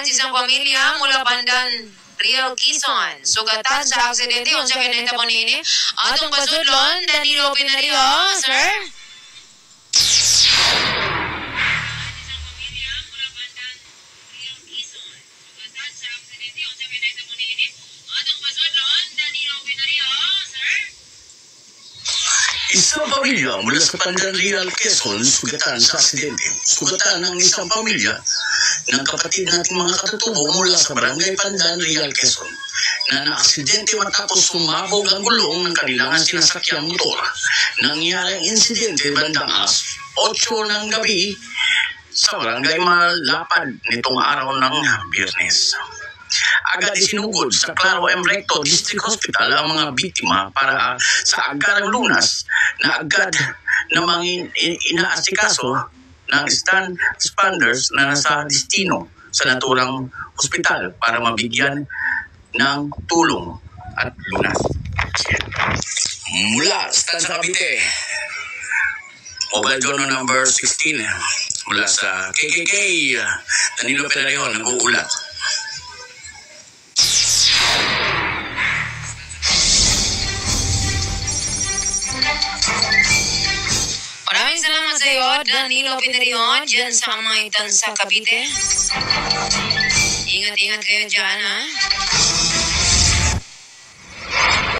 sa isang pamilya mula Pandan, Real Quezon. Sugatan sa aksidente unsa kinahitabo nini? Atong pasudlon, Danilo Pinario, sir. Isang pamilya mula sa Pandan, Real Quezon, sugatan sa aksidente. Sugatan ng isang pamilya ng kapatid nating mga katutubo mula sa Barangay Pandan, Real Quezon, na naaksidente matapos sumabog ang gulong ng kanilang sinasakyang motor. Nangyari ang insidente bandang 8 ng gabi sa Barangay Malapad nitong araw ng Biyernes. Agad isinugod sa Claro M. Recto District Hospital ang mga biktima para sa agarang lunas na agad na mga inaasikaso ng stand responders na nasa destino sa naturang hospital para mabigyan ng tulong at lunas. Mula stand sa Cavite, mobile donor number 16 mula sa KKK, Danilo Pinario nag-uulat. Maraming salamat sa iyo, Danilo Pinario, dyan sa Maitan sa Cavite. Ingat-ingat kayo dyan, ha?